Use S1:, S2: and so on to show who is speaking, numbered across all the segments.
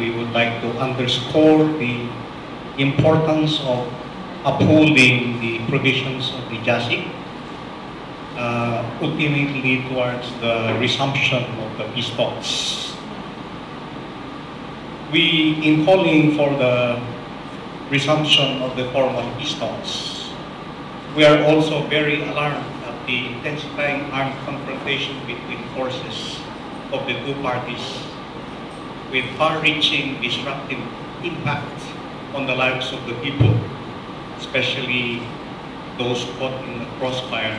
S1: we would like to underscore the importance of upholding the provisions of the JASIC, ultimately towards the resumption of the peace talks. In calling for the resumption of the formal peace talks, we are also very alarmed at the intensifying armed confrontation between forces of the two parties, with far-reaching disruptive impact on the lives of the people, especially those caught in the crossfire.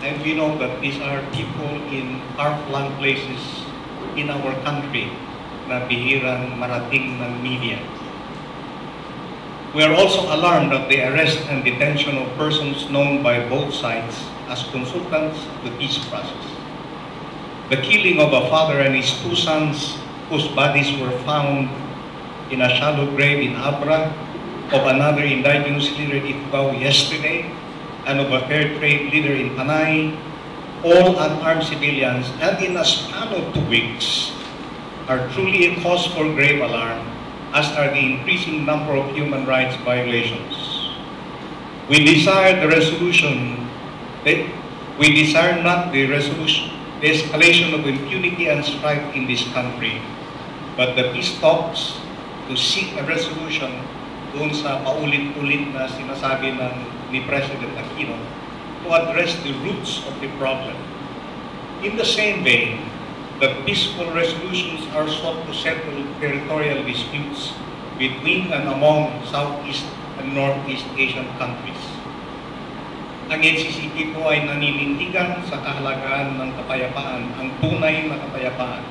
S1: And we know that these are people in far-flung places in our country na bihirang marating ng media. We are also alarmed at the arrest and detention of persons known by both sides as consultants of the peace process. The killing of a father and his two sons, whose bodies were found in a shallow grave in Abra, of another indigenous leader in Ifugao yesterday, and of a fair trade leader in Panay, all unarmed civilians, and in a span of 2 weeks, are truly a cause for grave alarm, as are the increasing number of human rights violations. We desire the resolution, we desire not the escalation of impunity and strife in this country, but the peace talks to seek a resolution doon sa paulit-ulit na sinasabi ni President Aquino to address the roots of the problem. In the same vein, that peaceful resolutions are sought to settle territorial disputes between and among Southeast and Northeast Asian countries. Ang NCCP po ay naninindigan sa kahalagaan ng kapayapaan, ang tunay na kapayapaan.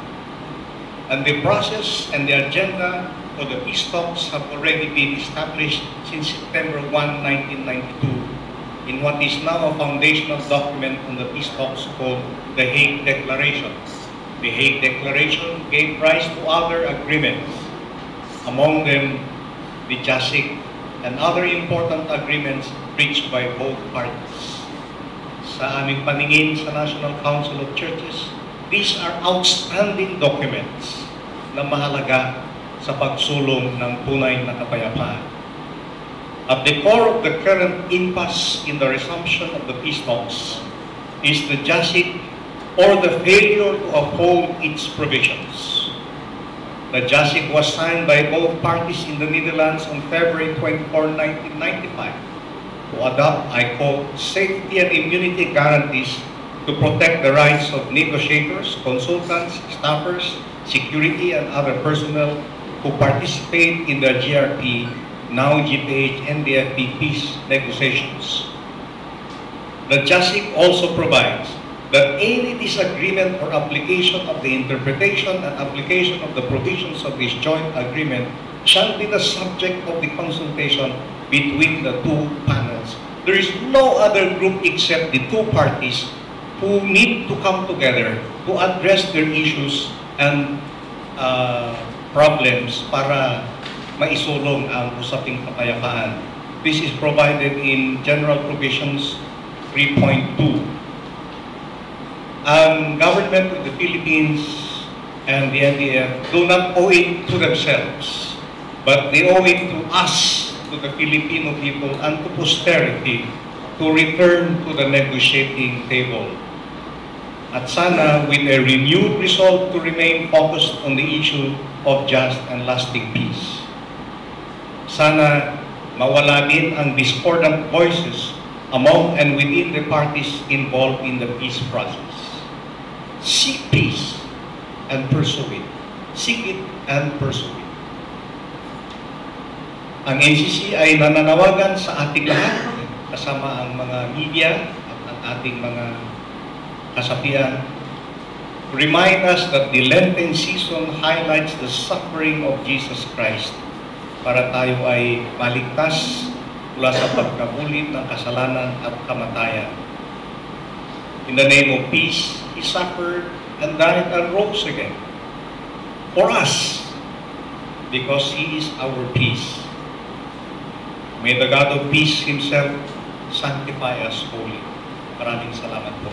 S1: And the process and the agenda for the peace talks have already been established since September 1, 1992 in what is now a foundational document on the peace talks called the Hague Declaration. The Hague Declaration gave rise to other agreements, among them the JASIC and other important agreements reached by both parties. Sa aming paningin sa National Council of Churches, these are outstanding documents na mahalaga sa pagsulong ng tunay na kapayapaan. At the core of the current impasse in the resumption of the peace talks is the JASIC, or the failure to uphold its provisions. The JASIC was signed by both parties in the Netherlands on February 24, 1995 to adopt, I quote, safety and immunity guarantees to protect the rights of negotiators, consultants, staffers, security, and other personnel who participate in the GRP, now GPH, NDFP peace negotiations. The JASIC also provides that any disagreement or application of the interpretation and application of the provisions of this joint agreement shall be the subject of the consultation between the two panels. There is no other group except the two parties who need to come together to address their issues and problems para maisulong ang usaping kapayapaan. This is provided in General Provisions 3.2. Government of the Philippines and the NDF do not owe it to themselves, but they owe it to us, to the Filipino people, and to posterity to return to the negotiating table. At sana with a renewed resolve to remain focused on the issue of just and lasting peace. Sana mawala din ang discordant voices among and within the parties involved in the peace process. Seek peace and pursue it. Seek it and pursue it. Ang NCC ay nananawagan sa ating lahat, kasama ang mga media at ang ating mga kasapian, to remind us that the Lenten season highlights the suffering of Jesus Christ para tayo ay maligtas mula sa pagkabulit ng kasalanan at kamatayan. In the name of peace, He suffered and died and rose again for us, because He is our peace. May the God of peace Himself sanctify us wholly. Maraming salamat po.